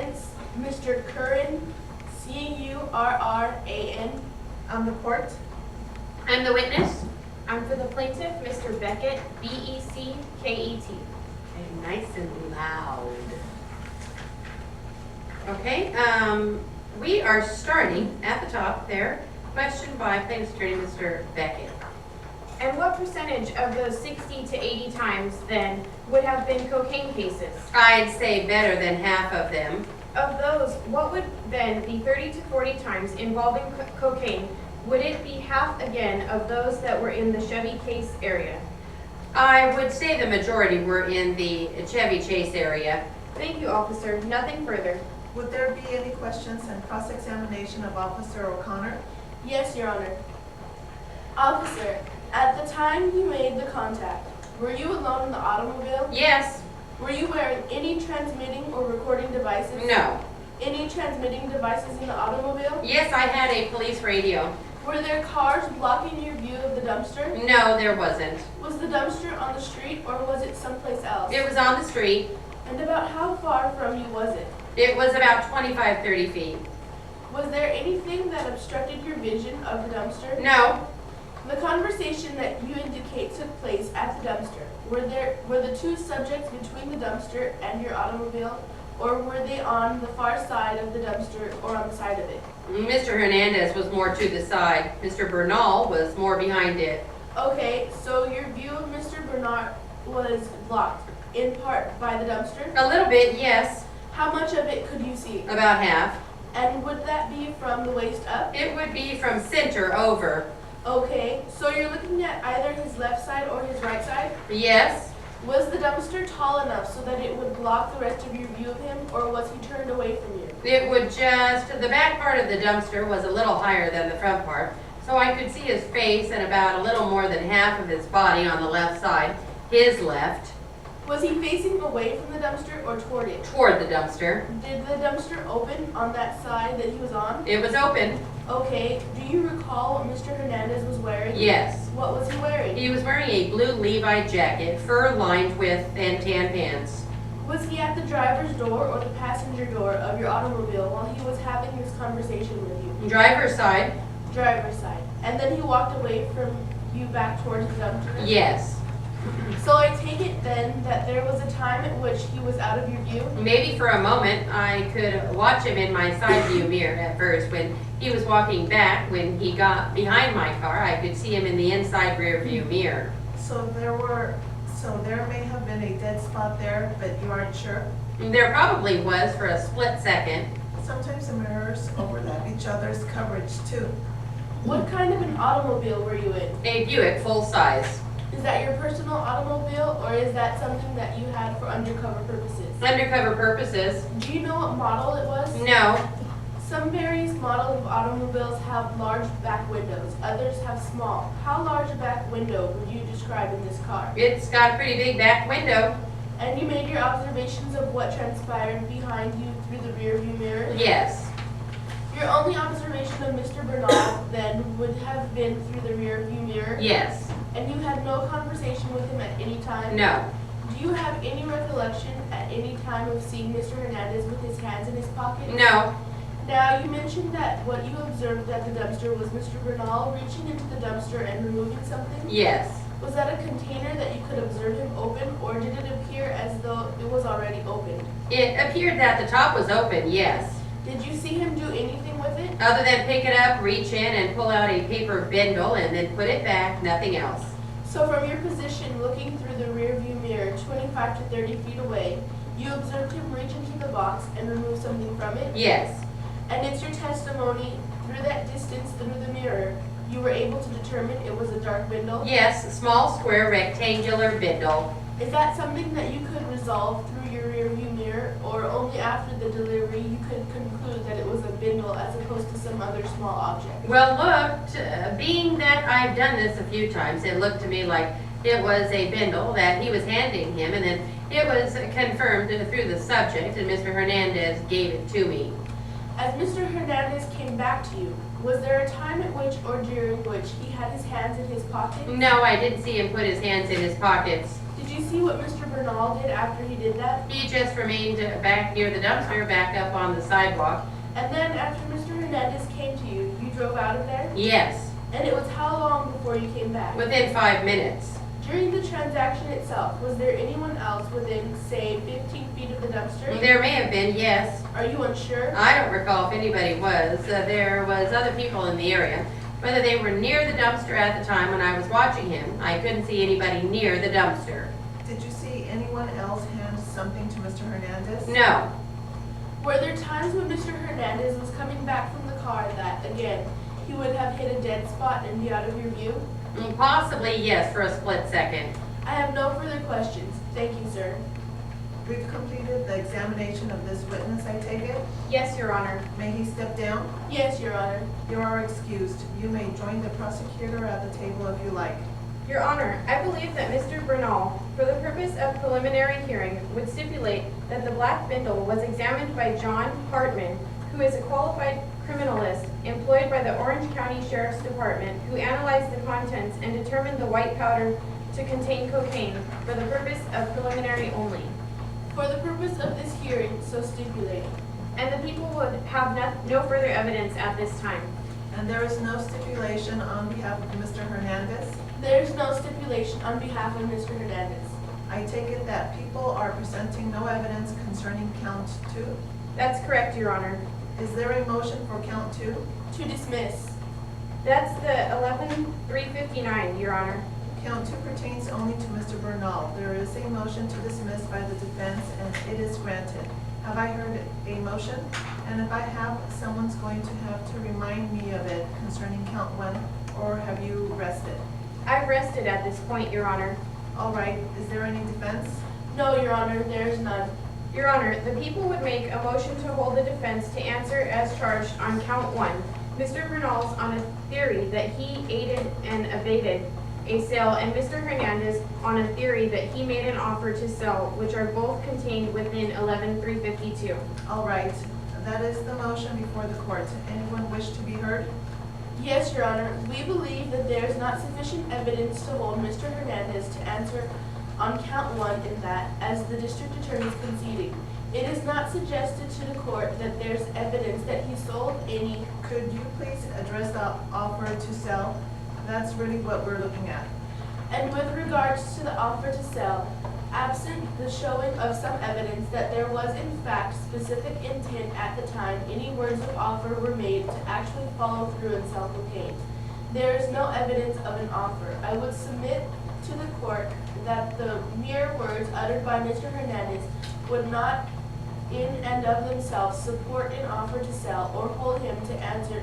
defense, Mr. Curran, Curran. On the court, I'm the witness. I'm for the plaintiff, Mr. Beckett, Becket. Okay, nice and loud. Okay, we are starting at the top there. Question by plaintiff's attorney, Mr. Beckett. And what percentage of those 60 to 80 times then would have been cocaine cases? I'd say better than half of them. Of those, what would then be 30 to 40 times involving cocaine? Would it be half again of those that were in the Chevy Chase area? I would say the majority were in the Chevy Chase area. Thank you, officer. Nothing further. would there be any questions and cross-examination of Officer O'Connor? Yes, Your Honor. Officer, at the time you made the contact, were you alone in the automobile? Yes. Were you wearing any transmitting or recording devices? No. Any transmitting devices in the automobile? Yes, I had a police radio. Were there cars blocking your view of the dumpster? No, there wasn't. Was the dumpster on the street or was it someplace else? It was on the street. And about how far from you was it? It was about 25, 30 feet. Was there anything that obstructed your vision of the dumpster? No. The conversation that you indicate took place at the dumpster. Were the two subjects between the dumpster and your automobile, or were they on the far side of the dumpster or on the side of it? Mr. Hernandez was more to the side. Mr. Bernal was more behind it. Okay, so your view of Mr. Bernard was blocked, in part by the dumpster? A little bit, yes. How much of it could you see? About half. And would that be from the waist up? It would be from center over. Okay, so you're looking at either his left side or his right side? Yes. Was the dumpster tall enough so that it would block the rest of your view of him, or was he turned away from you? It would just, the back part of the dumpster was a little higher than the front part, so I could see his face and about a little more than half of his body on the left side, his left, Was he facing away from the dumpster or toward it? toward the dumpster. Did the dumpster open on that side that he was on? It was open. Okay, do you recall what Mr. Hernandez was wearing? Yes. What was he wearing? He was wearing a blue Levi jacket, fur lined with and tan pants. Was he at the driver's door or the passenger door of your automobile while he was having this conversation with you? Driver's side. Driver's side. And then he walked away from you back towards the dumpster? Yes. So I take it then that there was a time at which he was out of your view? Maybe for a moment I could watch him in my side view mirror at first. When he was walking back, when he got behind my car, I could see him in the inside rear view mirror. So there may have been a dead spot there, but you aren't sure? There probably was for a split second. Sometimes the mirrors overlap each other's coverage too. What kind of an automobile were you in? A Buick full size. Is that your personal automobile or is that something that you had for undercover purposes? Undercover purposes. Do you know what model it was? No. Some various models of automobiles have large back windows, others have small. How large a back window would you describe in this car? It's got a pretty big back window. And you made your observations of what transpired behind you through the rear view mirror? Yes. Your only observation of Mr. Bernal then would have been through the rear view mirror? Yes. And you had no conversation with him at any time? No. Do you have any recollection at any time of seeing Mr. Hernandez with his hands in his pockets? No. Now, you mentioned that what you observed at the dumpster was Mr. Bernal reaching into the dumpster and removing something? Yes. Was that a container that you could observe him open, or did it appear as though it was already opened? It appeared that the top was open, yes. Did you see him do anything with it? Other than pick it up, reach in, and pull out a paper bindle and then put it back, nothing else. So from your position, looking through the rear view mirror 25 to 30 feet away, you observed him reach into the box and remove something from it? Yes. And it's your testimony, through that distance through the mirror, you were able to determine it was a dark bindle? Yes, a small square rectangular bindle. Is that something that you could resolve through your rear view mirror, or only after the delivery you could conclude that it was a bindle as opposed to some other small object? Well, being that I've done this a few times, it looked to me like it was a bindle that he was handing him, and then it was confirmed through the subject, and Mr. Hernandez gave it to me. As Mr. Hernandez came back to you, was there a time at which or during which he had his hands in his pockets? No, I didn't see him put his hands in his pockets. Did you see what Mr. Bernal did after he did that? He just remained back near the dumpster, back up on the sidewalk. And then after Mr. Hernandez came to you, you drove out of there? Yes, And it was how long before you came back? within 5 minutes. During the transaction itself, was there anyone else within, say, 15 feet of the dumpster? There may have been, yes. Are you unsure? I don't recall if anybody was. There was other people in the area. Whether they were near the dumpster at the time when I was watching him, I couldn't see anybody near the dumpster. Did you see anyone else hand something to Mr. Hernandez? No, Were there times when Mr. Hernandez was coming back from the car that, again, he would have hit a dead spot and be out of your view? possibly yes for a split second. I have no further questions. Thank you, sir. We've completed the examination of this witness, I take it. Yes, Your Honor. May he step down? Yes, Your Honor. You are excused. You may join the prosecutor at the table if you like. Your Honor, I believe that Mr. Bernal, for the purpose of preliminary hearing, would stipulate that the black bindle was examined by John Hartman, who is a qualified criminalist employed by the Orange County Sheriff's Department, who analyzed the contents and determined the white powder to contain cocaine for the purpose of preliminary only. For the purpose of this hearing, so stipulated. And the people would have no further evidence at this time. And there is no stipulation on behalf of Mr. Hernandez. There is no stipulation on behalf of Mr. Hernandez. I take it that people are presenting no evidence concerning count 2. That's correct, Your Honor. Is there a motion for count 2? To dismiss. That's the 11-359, Your Honor. Count 2 pertains only to Mr. Bernal. There is a motion to dismiss by the defense, and it is granted. Have I heard a motion? And if I have, someone's going to have to remind me of it concerning count 1, or have you rested? I've rested at this point, Your Honor. All right, is there any defense? No, Your Honor, there is none. Your Honor, the people would make a motion to hold the defense to answer as charged on count 1. Mr. Bernal's on a theory that he aided and abetted a sale, and Mr. Hernandez on a theory that he made an offer to sell, which are both contained within 11-352. All right, that is the motion before the court. Anyone wish to be heard? Yes, Your Honor, we believe that there is not sufficient evidence to hold Mr. Hernandez to answer on count 1 in that, as the district attorney is conceding, it is not suggested to the court that there's evidence that he sold any. Could you please address the offer to sell? That's really what we're looking at. And with regards to the offer to sell, absent the showing of some evidence that there was in fact specific intent at the time any words of offer were made to actually follow through and sell cocaine, there is no evidence of an offer. I would submit to the court that the mere words uttered by Mr. Hernandez would not in and of themselves support an offer to sell or hold him to answer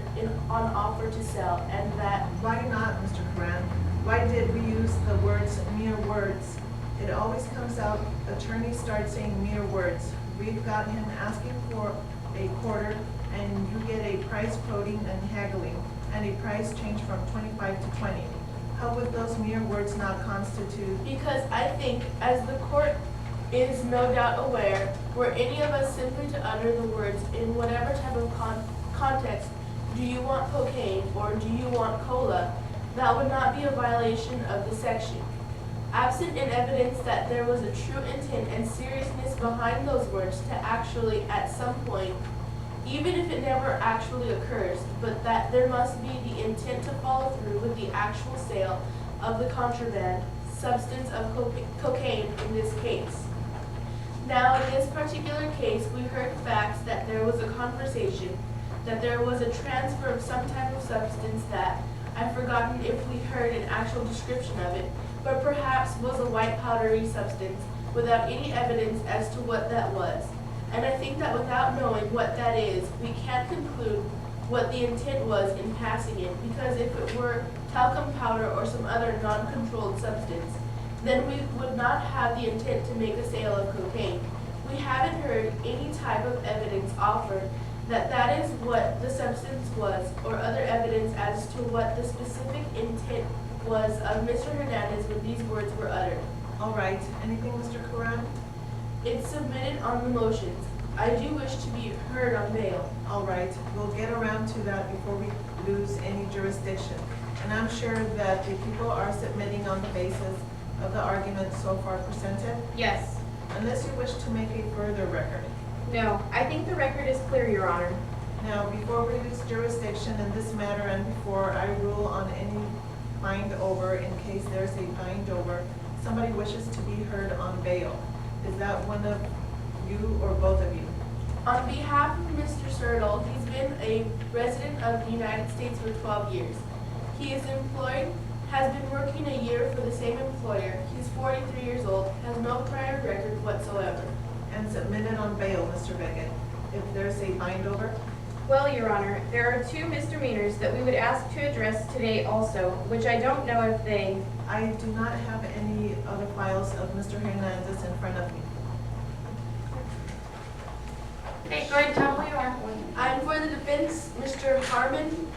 on offer to sell, and that Why not, Mr. Coran? Why did we use the words mere words? It always comes out, attorneys start saying mere words. We've got him asking for a quarter, and you get a price quoting and haggling, and a price change from 25 to 20. How would those mere words not constitute? because I think, as the court is no doubt aware, were any of us simply to utter the words in whatever type of context, do you want cocaine or do you want cola, that would not be a violation of the section. Absent in evidence that there was a true intent and seriousness behind those words to actually, at some point, even if it never actually occurs, but that there must be the intent to follow through with the actual sale of the contraband substance of cocaine in this case. Now, in this particular case, we heard facts that there was a conversation, that there was a transfer of some type of substance that, I've forgotten if we heard an actual description of it, but perhaps was a white powdery substance without any evidence as to what that was. And I think that without knowing what that is, we can't conclude what the intent was in passing it, because if it were talcum powder or some other non-controlled substance, then we would not have the intent to make a sale of cocaine. We haven't heard any type of evidence offered that that is what the substance was, or other evidence as to what the specific intent was of Mr. Hernandez when these words were uttered. All right, anything, Mr. Coran? It's submitted on the motions. I do wish to be heard on bail. All right, we'll get around to that before we lose any jurisdiction. And I'm sure that the people are submitting on the basis of the argument so far presented? Yes. Unless you wish to make a further record. No, I think the record is clear, Your Honor. Now, before we lose jurisdiction in this matter and before I rule on any bind over, in case there's a bind over, somebody wishes to be heard on bail. Is that one of you or both of you? On behalf of Mr. Sertle, he's been a resident of the United States for 12 years. He is employed, has been working a year for the same employer. He's 43 years old, has no prior record whatsoever. And submitted on bail, Mr. Beckett, if there's a bind over? Well, Your Honor, there are 2 misdemeanors that we would ask to address today also, which I don't know if they... I do not have any other files of Mr. Hernandez in front of me. Okay, go ahead and tell them who you are. I'm for the defense, Mr. Harmon,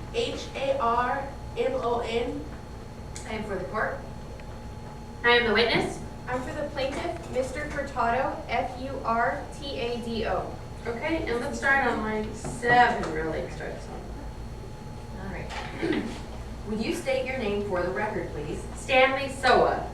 Harmon. I am for the court. I am the witness. I'm for the plaintiff, Mr. Furtado, Furtado. Okay, and let's start on line 7, really, start this one. All right. Would you state your name for the record, please? Stanley Soa.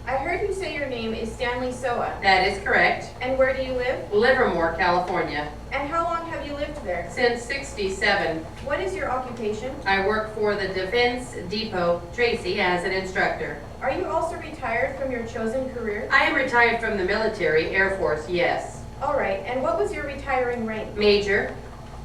I heard you say your name is Stanley Soa. That is correct. And where do you live? Livermore, California. And how long have you lived there? Since 67. What is your occupation? I work for the Defense Depot, Tracy, as an instructor. Are you also retired from your chosen career? I am retired from the military, Air Force, yes. All right, and what was your retiring rank? Major.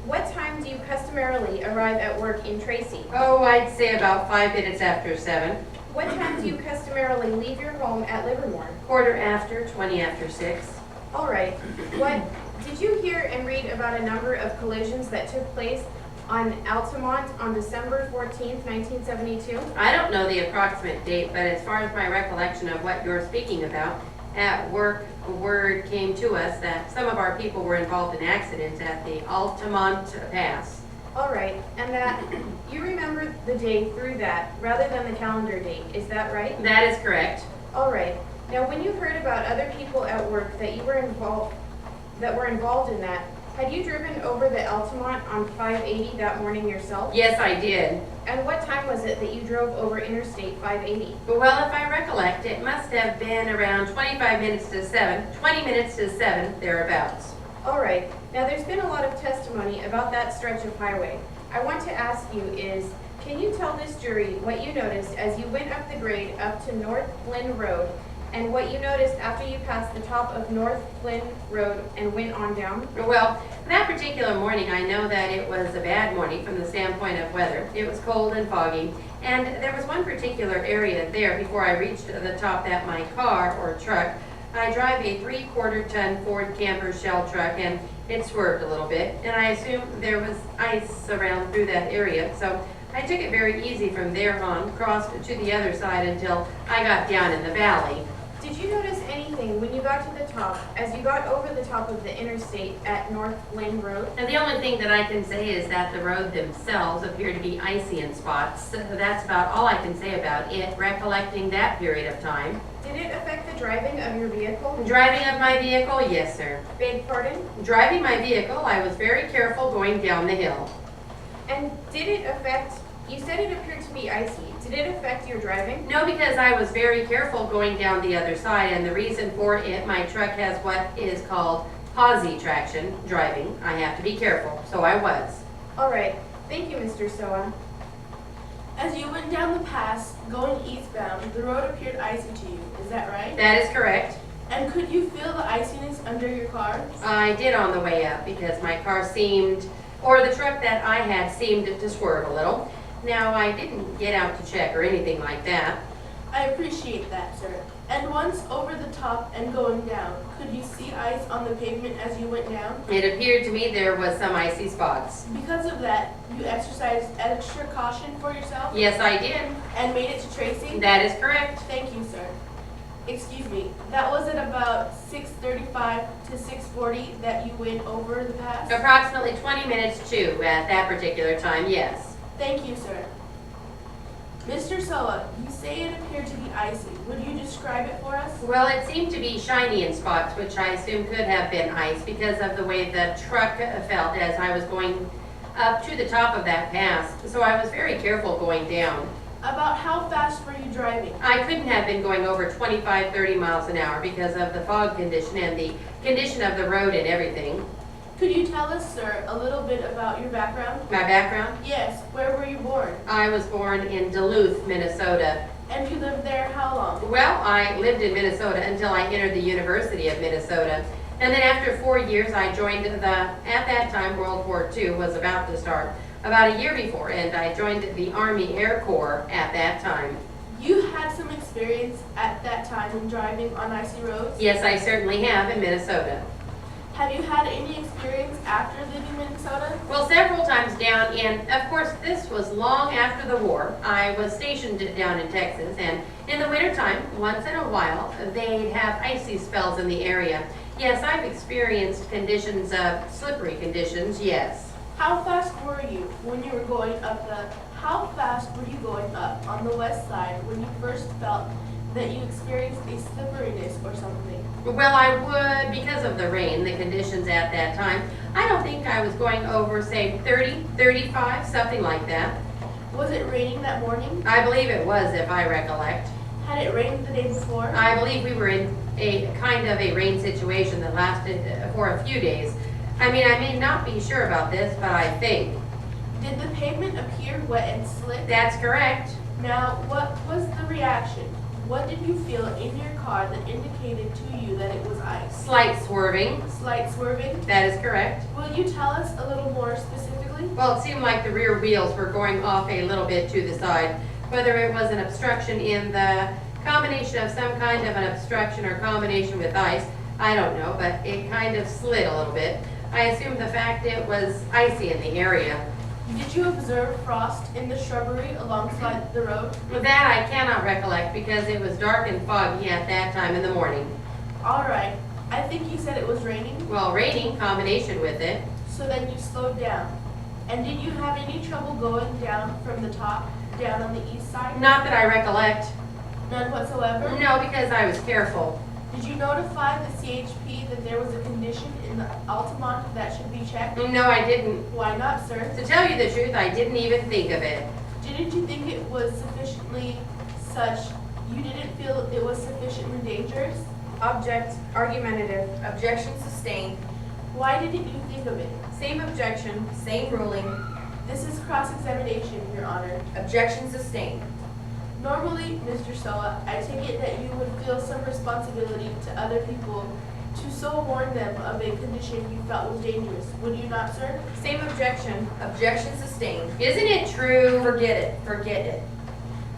What time do you customarily arrive at work in Tracy? Oh, I'd say about 5 minutes after 7. What time do you customarily leave your home at Livermore? Quarter after, 20 after 6. All right, did you hear and read about a number of collisions that took place on Altamont on December 14th, 1972? I don't know the approximate date, but as far as my recollection of what you're speaking about, at work, word came to us that some of our people were involved in accidents at the Altamont Pass. All right, and that you remember the day through that rather than the calendar date, is that right? That is correct. All right, now when you heard about other people at work that were involved in that, had you driven over the Altamont on 580 that morning yourself? Yes, I did. And what time was it that you drove over Interstate 580? Well, if I recollect, it must have been around 25 minutes to 7, 20 minutes to 7, thereabouts. All right, now there's been a lot of testimony about that stretch of highway. I want to ask you is, can you tell this jury what you noticed as you went up the grade up to North Flynn Road and what you noticed after you passed the top of North Flynn Road and went on down? Well, that particular morning, I know that it was a bad morning from the standpoint of weather. It was cold and foggy, and there was one particular area there before I reached the top that my car or truck, I drive a 3/4 ton Ford camper shell truck, and it swerved a little bit, and I assumed there was ice around through that area, so I took it very easy from there on, crossed to the other side until I got down in the valley. Did you notice anything when you got to the top, as you got over the top of the interstate at North Lynn Road? And the only thing that I can say is that the road themselves appear to be icy in spots. That's about all I can say about it, recollecting that period of time. Did it affect the driving of your vehicle? Driving of my vehicle, yes, sir. Beg pardon? Driving my vehicle, I was very careful going down the hill. And did it affect, you said it appeared to be icy. Did it affect your driving? No, because I was very careful going down the other side, and the reason for it, my truck has what is called posi traction driving. I have to be careful, so I was. All right. Thank you, Mr. Soa. As you went down the pass, going eastbound, the road appeared icy to you, is that right? That is correct. And could you feel the iciness under your car? I did on the way up because my car seemed, or the truck that I had seemed to swerve a little. Now, I didn't get out to check or anything like that. I appreciate that, sir. And once over the top and going down, could you see ice on the pavement as you went down? It appeared to me there was some icy spots. Because of that, you exercised extra caution for yourself Yes, I did. and made it to Tracy? That is correct. Thank you, sir. Excuse me, that was at about 6:35 to 6:40 that you went over the pass? Approximately 20 minutes to at that particular time, yes. Thank you, sir. Mr. Soa, you say it appeared to be icy. Would you describe it for us? Well, it seemed to be shiny in spots, which I assume could have been ice because of the way the truck felt as I was going up to the top of that pass. So I was very careful going down. About how fast were you driving? I couldn't have been going over 25, 30 miles an hour because of the fog condition and the condition of the road and everything. Could you tell us, sir, a little bit about your background? My background? Yes, where were you born? I was born in Duluth, Minnesota. And you lived there how long? Well, I lived in Minnesota until I entered the University of Minnesota. And then after 4 years, I joined at that time, World War II was about to start, about a year before, and I joined the Army Air Corps at that time. You had some experience at that time in driving on icy roads? Yes, I certainly have in Minnesota. Have you had any experience after living in Minnesota? Well, several times down in, of course, this was long after the war. I was stationed down in Texas, and in the wintertime, once in a while, they'd have icy spells in the area. Yes, I've experienced conditions of slippery conditions, yes. How fast were you when you were going up how fast were you going up on the west side when you first felt that you experienced a slipperiness or something? Well, I would, because of the rain, the conditions at that time, I don't think I was going over, say, 30, 35, something like that. Was it raining that morning? I believe it was, if I recollect. Had it rained the day before? I believe we were in a kind of a rain situation that lasted for a few days. I mean, I may not be sure about this, but I think. Did the pavement appear wet and slick? That's correct. Now, what was the reaction? What did you feel in your car that indicated to you that it was ice? Slight swerving. Slight swerving? That is correct. Will you tell us a little more specifically? Well, it seemed like the rear wheels were going off a little bit to the side. Whether it was an obstruction in the combination of some kind of an obstruction or combination with ice, I don't know, but it kind of slid a little bit. I assume the fact it was icy in the area. Did you observe frost in the shrubbery alongside the road? That I cannot recollect because it was dark and foggy at that time in the morning. All right. I think you said it was raining, Well, raining combination with it. so then you slowed down. And did you have any trouble going down from the top, down on the east side? Not that I recollect. None whatsoever? No, because I was careful. Did you notify the CHP that there was a condition in the Altamont that should be checked? No, I didn't. Why not, sir? To tell you the truth, I didn't even think of it. Didn't you think it was sufficiently such, you didn't feel it was sufficiently dangerous? Object, argumentative. Objection sustained. Why didn't you think of it? Same objection. Same ruling. This is cross-examination, Your Honor. Objection sustained. Normally, Mr. Soa, I take it that you would feel some responsibility to other people to so warn them of a condition you felt was dangerous. Would you not, sir? Same objection. Objection sustained. Isn't it true? Forget it. Forget it.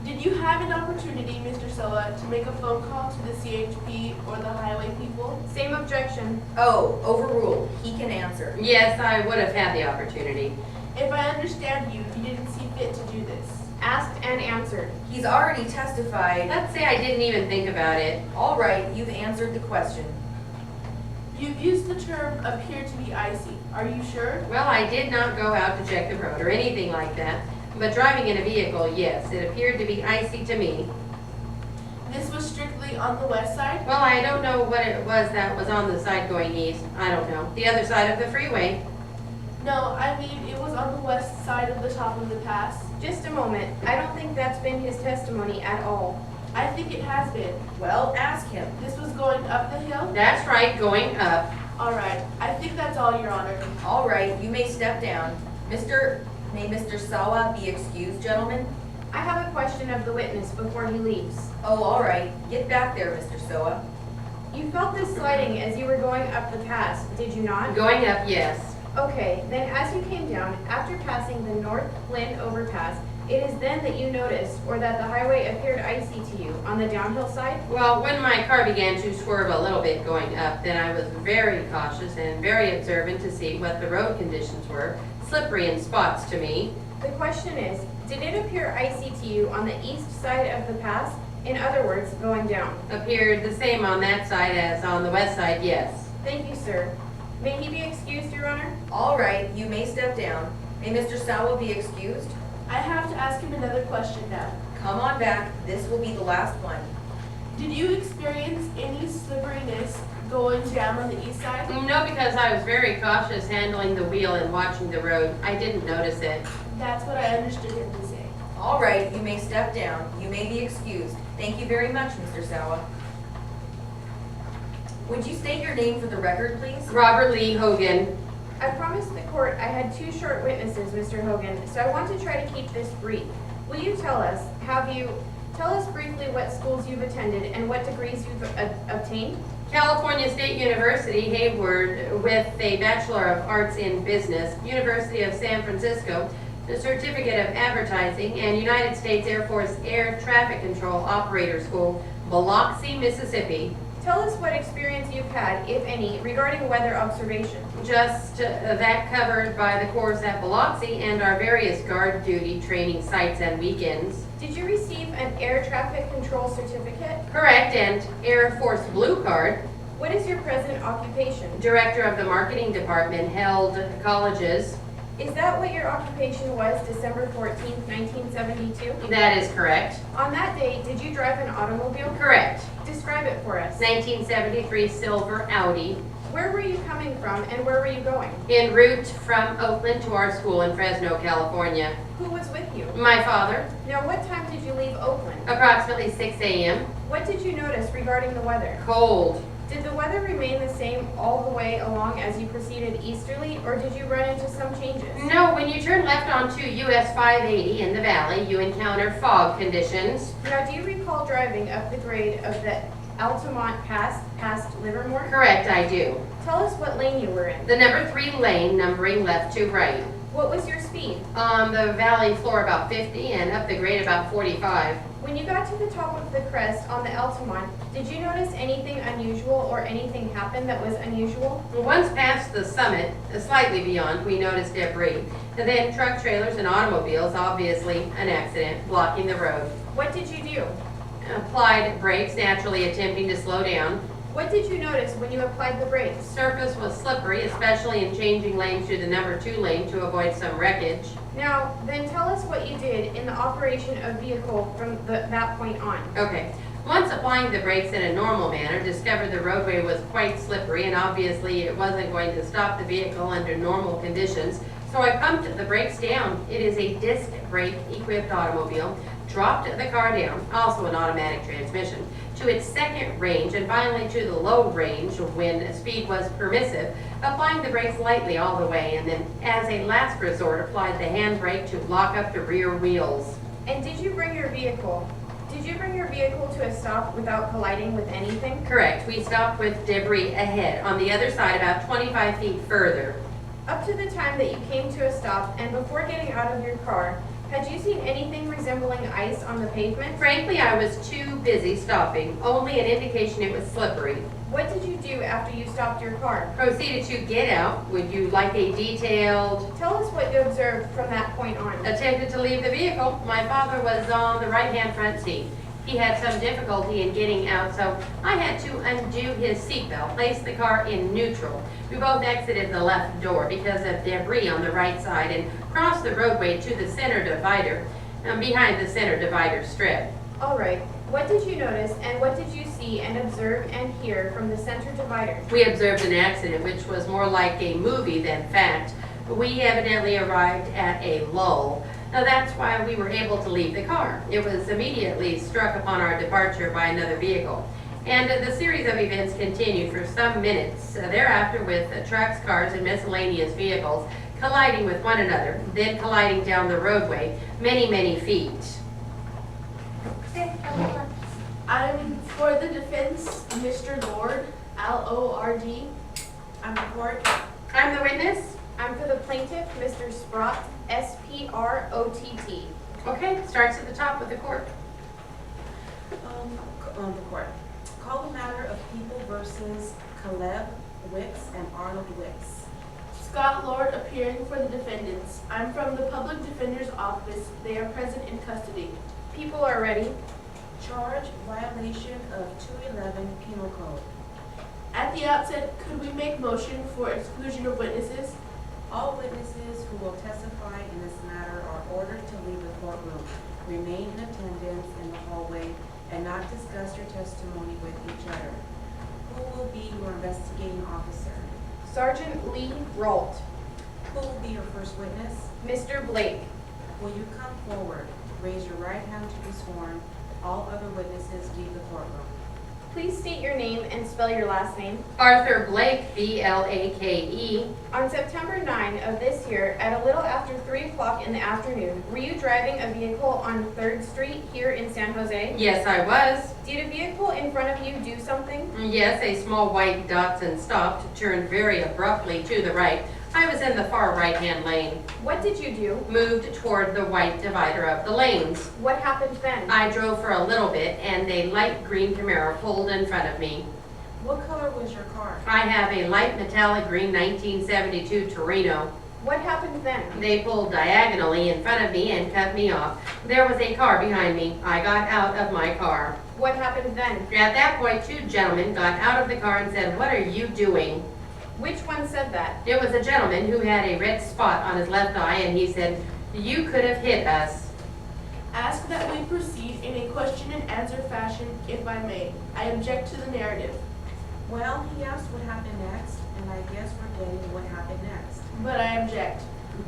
Did you have an opportunity, Mr. Soa, to make a phone call to the CHP or the highway people? Same objection. Oh, overruled. He can answer. Yes, I would have had the opportunity. If I understand you, you didn't see fit to do this. Asked and answered. He's already testified. Let's say I didn't even think about it. All right, you've answered the question. You've used the term appear to be icy. Are you sure? Well, I did not go out to check the road or anything like that. But driving in a vehicle, yes, it appeared to be icy to me. This was strictly on the west side? Well, I don't know what it was that was on the side going east. I don't know. The other side of the freeway. No, I mean it was on the west side of the top of the pass. Just a moment. I don't think that's been his testimony at all. I think it has been. Well, ask him. This was going up the hill? That's right, going up. All right. I think that's all, Your Honor. All right, you may step down. May Mr. Sawa be excused, gentlemen? I have a question of the witness before he leaves. Oh, all right. Get back there, Mr. Sawa. You felt this sliding as you were going up the pass, did you not? Going up, yes. Okay, then as you came down, after passing the North Lynn overpass, it is then that you noticed, or that the highway appeared icy to you, on the downhill side? Well, when my car began to swerve a little bit going up, then I was very cautious and very observant to see what the road conditions were. Slippery in spots to me. The question is, did it appear icy to you on the east side of the pass? In other words, going down. Appeared the same on that side as on the west side, yes. Thank you, sir. May he be excused, Your Honor? All right, you may step down. May Mr. Sawa be excused? I have to ask him another question now. Come on back. This will be the last one. Did you experience any slipperiness going down on the east side? No, because I was very cautious handling the wheel and watching the road. I didn't notice it. That's what I understood him to say. All right, you may step down. You may be excused. Thank you very much, Mr. Sawa. Would you state your name for the record, please? Robert Lee Hogan. I promised the court I had 2 short witnesses, Mr. Hogan, so I want to try to keep this brief. Will you tell us briefly what schools you've attended and what degrees you've obtained? California State University, Hayward, with a Bachelor of Arts in Business, University of San Francisco, the Certificate of Advertising, and United States Air Force Air Traffic Control Operator School, Biloxi, Mississippi. Tell us what experience you've had, if any, regarding weather observation. Just that covered by the course at Biloxi and our various guard duty training sites and weekends. Did you receive an air traffic control certificate? Correct, and Air Force Blue Card. What is your present occupation? Director of the Marketing Department, held colleges. Is that what your occupation was December 14th, 1972? That is correct. On that day, did you drive an automobile? Correct. Describe it for us. 1973 silver Audi. Where were you coming from and where were you going? En route from Oakland to our school in Fresno, California. Who was with you? My father, Now, what time did you leave Oakland? approximately 6 a.m. What did you notice regarding the weather? Cold. Did the weather remain the same all the way along as you proceeded easterly, or did you run into some changes? No, when you turn left onto US 580 in the valley, you encounter fog conditions. Now, do you recall driving up the grade of the Altamont Pass past Livermore? Correct, I do. Tell us what lane you were in. The number 3 lane, numbering left to right. What was your speed? On the valley floor about 50 and up the grade about 45. When you got to the top of the crest on the Altamont, did you notice anything unusual or anything happen that was unusual? Once past the summit, slightly beyond, we noticed debris. And then truck trailers and automobiles, obviously an accident, blocking the road. What did you do? Applied brakes, naturally attempting to slow down. What did you notice when you applied the brakes? Surface was slippery, especially in changing lanes to the number 2 lane to avoid some wreckage. Now, then tell us what you did in the operation of vehicle from that point on. Okay. Once applying the brakes in a normal manner, discovered the roadway was quite slippery and obviously it wasn't going to stop the vehicle under normal conditions. So I pumped the brakes down. It is a disc brake equipped automobile. Dropped the car down, also an automatic transmission, to its second range and finally to the low range when speed was permissive, applying the brakes lightly all the way and then as a last resort applied the handbrake to lock up the rear wheels. And did you bring your vehicle to a stop without colliding with anything? Correct, we stopped with debris ahead on the other side about 25 feet further. Up to the time that you came to a stop and before getting out of your car, had you seen anything resembling ice on the pavement? Frankly, I was too busy stopping, only an indication it was slippery. What did you do after you stopped your car? Proceeded to get out. Would you like a detailed? Tell us what you observed from that point on. Attempted to leave the vehicle. My father was on the right-hand front seat. He had some difficulty in getting out, so I had to undo his seatbelt, place the car in neutral. We both exited the left door because of debris on the right side and crossed the roadway to the center divider, behind the center divider strip. All right. What did you notice and what did you see and observe and hear from the center divider? We observed an accident which was more like a movie than fact. We evidently arrived at a lull. Now that's why we were able to leave the car. It was immediately struck upon our departure by another vehicle. And the series of events continued for some minutes thereafter with trucks, cars, and miscellaneous vehicles colliding with one another, then colliding down the roadway many, many feet. I'm for the defense, Mr. Lord, L-O-R-D. I'm the court. I'm the witness. I'm for the plaintiff, Mr. Sprott, S-P-R-O-T-T. Okay, starts at the top with the court. On the court. Call the matter of People versus Caleb Wicks and Arnold Wicks. Scott Lord appearing for the defendants. I'm from the Public Defender's Office. They are present in custody. People are ready. Charge violation of 211 Penal Code. At the outset, could we make motion for exclusion of witnesses? All witnesses who will testify in this matter are ordered to leave the courtroom, remain in attendance in the hallway, and not discuss your testimony with each other. Who will be your investigating officer? Sergeant Lee Ralt. Who will be your first witness? Mr. Blake. Will you come forward? Raise your right hand to be sworn. All other witnesses leave the courtroom. Please state your name and spell your last name. Arthur Blake, B-L-A-K-E. On September 9 of this year, at a little after 3 o'clock in the afternoon, were you driving a vehicle on 3rd Street here in San Jose? Yes, I was. Did a vehicle in front of you do something? Yes, a small white Datsun stopped, turned very abruptly to the right. I was in the far right-hand lane, What did you do? moved toward the white divider of the lanes. What happened then? I drove for a little bit and a light green Camaro pulled in front of me. What color was your car? I have a light metallic green 1972 Torino. What happened then? They pulled diagonally in front of me and cut me off. There was a car behind me. I got out of my car. What happened then? At that point, two gentlemen got out of the car and said, "What are you doing?" Which one said that? It was a gentleman who had a red spot on his left eye, and he said, "You could have hit us." Ask that we proceed in a question and answer fashion, if I may. I object to the narrative, Well, he asked what happened next, and I guess we're getting what happened next. but I object.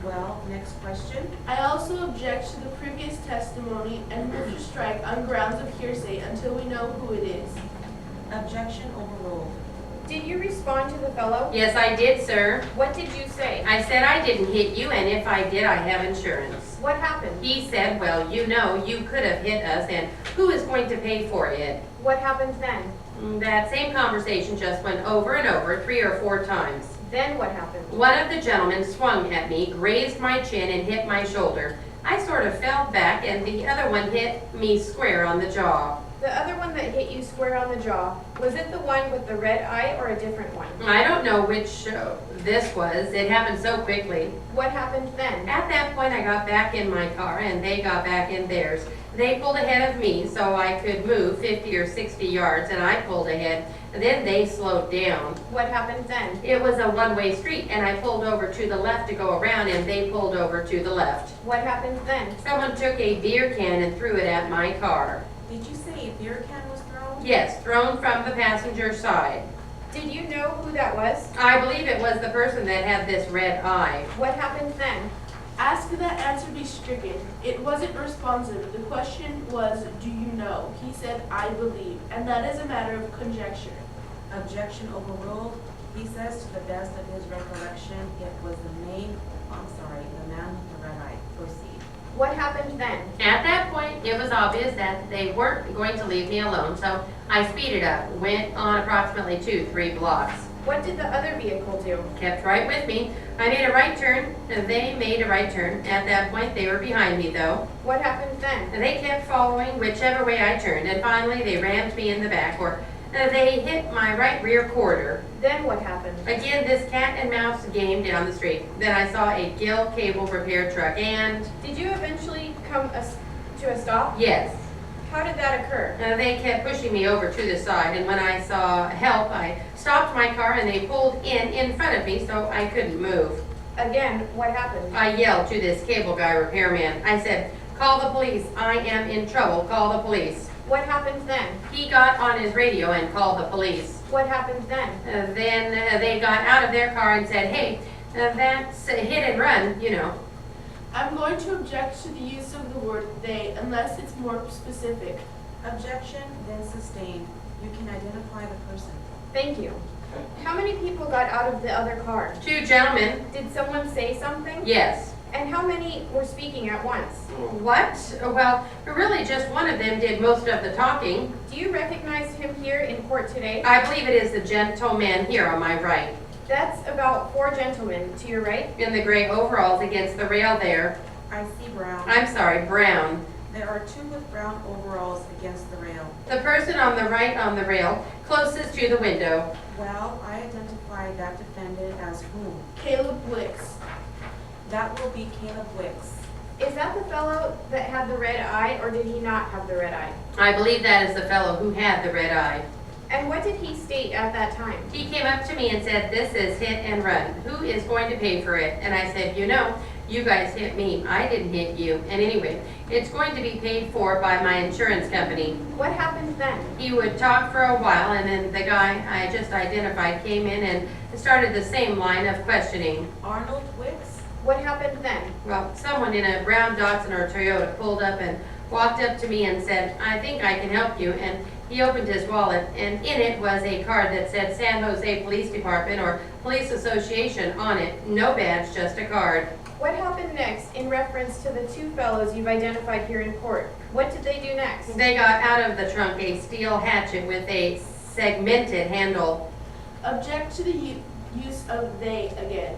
Well, next question. I also object to the previous testimony and move to strike on grounds of hearsay until we know who it is. Objection overruled. Did you respond to the fellow? Yes, I did, sir. What did you say? I said I didn't hit you, and if I did, I have insurance. What happened? He said, "Well, you know, you could have hit us, and who is going to pay for it?" What happened then? That same conversation just went over and over 3 or 4 times. Then what happened? One of the gentlemen swung at me, grazed my chin, and hit my shoulder. I sort of fell back, and the other one hit me square on the jaw. The other one that hit you square on the jaw, was it the one with the red eye or a different one? I don't know which this was. It happened so quickly. What happened then? At that point, I got back in my car, and they got back in theirs. They pulled ahead of me so I could move 50 or 60 yards, and I pulled ahead. Then they slowed down. What happened then? It was a one-way street, and I pulled over to the left to go around, and they pulled over to the left. What happened then? Someone took a beer can and threw it at my car. Did you say a beer can was thrown? Yes, thrown from the passenger side. Did you know who that was? I believe it was the person that had this red eye. What happened then? Ask that answer be stricken. It wasn't responsive. The question was, do you know? He said, I believe, and that is a matter of conjecture. Objection overruled. He says to the best of his recollection, it was the man with the red eye. Proceed. What happened then? At that point, it was obvious that they weren't going to leave me alone, so I speeded up, went on approximately 2-3 blocks. What did the other vehicle do? Kept right with me. I made a right turn, and they made a right turn. At that point, they were behind me, though. What happened then? They kept following whichever way I turned, and finally they rammed me in the back, or they hit my right rear quarter. Then what happened? Again, this cat and mouse game down the street. Then I saw a Gill cable repair truck, and Did you eventually come to a stop? yes, How did that occur? they kept pushing me over to the side, and when I saw help, I stopped my car, and they pulled in front of me, so I couldn't move. Again, what happened? I yelled to this cable guy repairman. I said, "Call the police. I am in trouble. Call the police." What happened then? He got on his radio and called the police. What happened then? Then they got out of their car and said, "Hey, that's a hit and run, you know." I'm going to object to the use of the word they unless it's more specific. Objection, then sustained. You can identify the person. Thank you. How many people got out of the other car? 2 gentlemen. Did someone say something? Yes. And how many were speaking at once? What? Well, really just one of them did most of the talking. Do you recognize him here in court today? I believe it is the gentleman here on my right, That's about 4 gentlemen to your right. in the gray overalls against the rail there. I see brown. I'm sorry, brown. There are 2 with brown overalls against the rail. The person on the right on the rail, closest to the window. Well, I identify that defendant as whom? Caleb Wicks. That will be Caleb Wicks. Is that the fellow that had the red eye, or did he not have the red eye? I believe that is the fellow who had the red eye. And what did he state at that time? He came up to me and said, "This is hit and run. Who is going to pay for it?" And I said, "You know, you guys hit me. I didn't hit you. And anyway, it's going to be paid for by my insurance company." What happened then? He would talk for a while, and then the guy I just identified came in and started the same line of questioning. Arnold Wicks? What happened then? Well, someone in a brown Datsun or Toyota pulled up and walked up to me and said, "I think I can help you." And he opened his wallet, and in it was a card that said San Jose Police Department or Police Association on it. No badge, just a card. What happened next in reference to the two fellows you've identified here in court? What did they do next? They got out of the trunk a steel hatchet with a segmented handle. Object to the use of they again.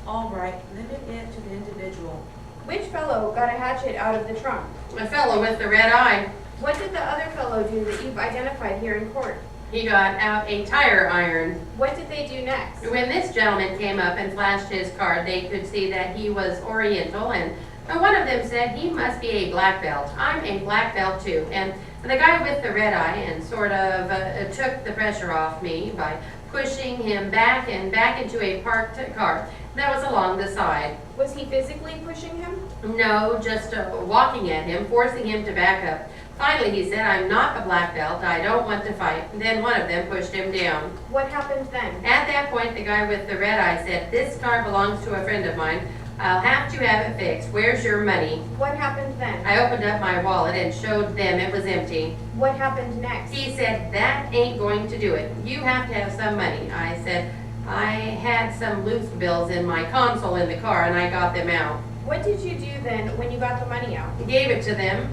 All right, limit it to the individual. Which fellow got a hatchet out of the trunk? A fellow with the red eye. What did the other fellow do that you've identified here in court? He got out a tire iron. What did they do next? When this gentleman came up and flashed his card, they could see that he was Oriental, and one of them said he must be a black belt. I'm a black belt too. And the guy with the red eye and sort of took the pressure off me by pushing him back and back into a parked car that was along the side. Was he physically pushing him? No, just walking at him, forcing him to back up. Finally, he said, "I'm not a black belt. I don't want to fight." Then one of them pushed him down. What happened then? At that point, the guy with the red eye said, "This car belongs to a friend of mine. I'll have to have it fixed. Where's your money?" What happened then? I opened up my wallet and showed them it was empty. What happened next? He said, "That ain't going to do it. You have to have some money." I said, "I had some loose bills in my console in the car and I got them out." What did you do then when you got the money out? Gave it to them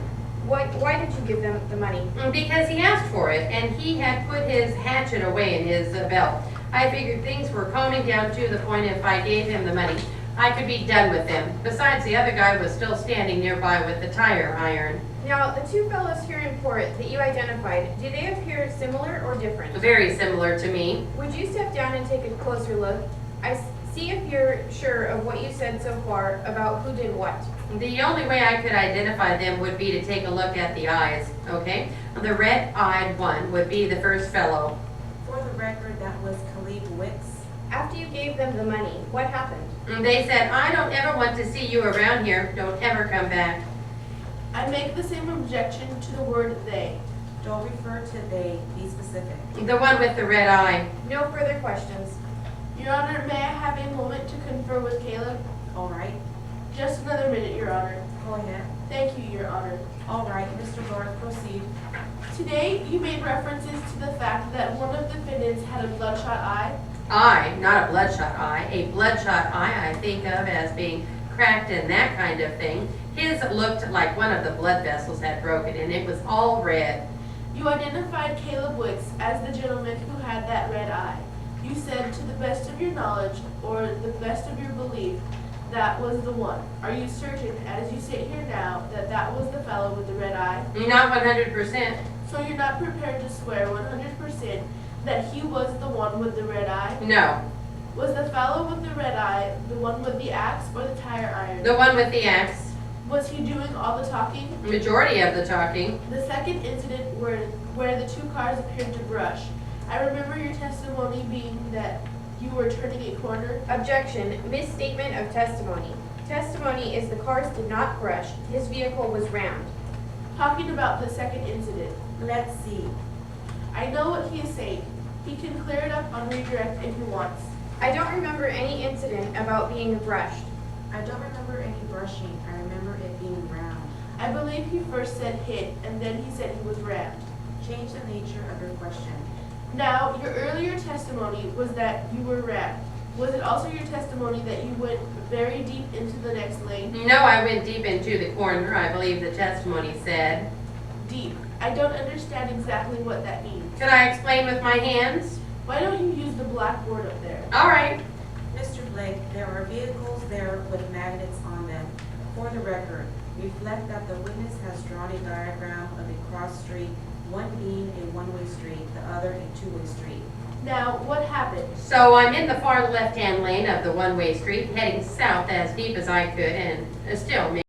Why did you give them the money? because he asked for it and he had put his hatchet away in his belt. I figured things were calming down to the point if I gave him the money, I could be done with them. Besides, the other guy was still standing nearby with the tire iron. Now, the two fellows here in court that you identified, do they appear similar or different? Very similar to me. Would you step down and take a closer look? See if you're sure of what you said so far about who did what. The only way I could identify them would be to take a look at the eyes, okay? The red-eyed one would be the first fellow. For the record, that was Khalib Wicks. After you gave them the money, what happened? They said, "I don't ever want to see you around here. Don't ever come back." I make the same objection to the word they. Don't refer to they, be specific. The one with the red eye. No further questions. Your Honor, may I have a moment to confer with Caleb? All right, Just another minute, Your Honor. go ahead. Thank you, Your Honor. All right, Mr. Barth, proceed. Today, you made references to the fact that one of the defendants had a bloodshot eye. Eye, not a bloodshot eye. A bloodshot eye I think of as being cracked and that kind of thing. His looked like one of the blood vessels had broken and it was all red. You identified Caleb Wicks as the gentleman who had that red eye. You said, to the best of your knowledge, or the best of your belief, that was the one. Are you certain, as you sit here now, that that was the fellow with the red eye? Not 100%. So you're not prepared to swear 100% that he was the one with the red eye? No. Was the fellow with the red eye the one with the axe or the tire iron? The one with the axe. Was he doing all the talking? Majority of the talking. The second incident where the two cars appeared to brush. I remember your testimony being that you were turning a corner. Objection, misstatement of testimony. Testimony is the cars did not brush, his vehicle was rammed. Talking about the second incident. Let's see. I know what he is saying. He can clear it up on redirect if he wants. I don't remember any incident about being brushed. I don't remember any brushing. I remember it being round. I believe he first said hit, and then he said he was rammed. Change the nature of your question. Now, your earlier testimony was that you were rammed. Was it also your testimony that you went very deep into the next lane? No, I went deep into the corner, I believe the testimony said. Deep. I don't understand exactly what that means. Could I explain with my hands? Why don't you use the blackboard up there? All right. Mr. Blake, there are vehicles there with magnets on them. For the record, reflect that the witness has drawn a diagram of a cross street, one being a one-way street, the other a two-way street. Now, what happened? So I'm in the far left-hand lane of the one-way street, heading south as deep as I could, and still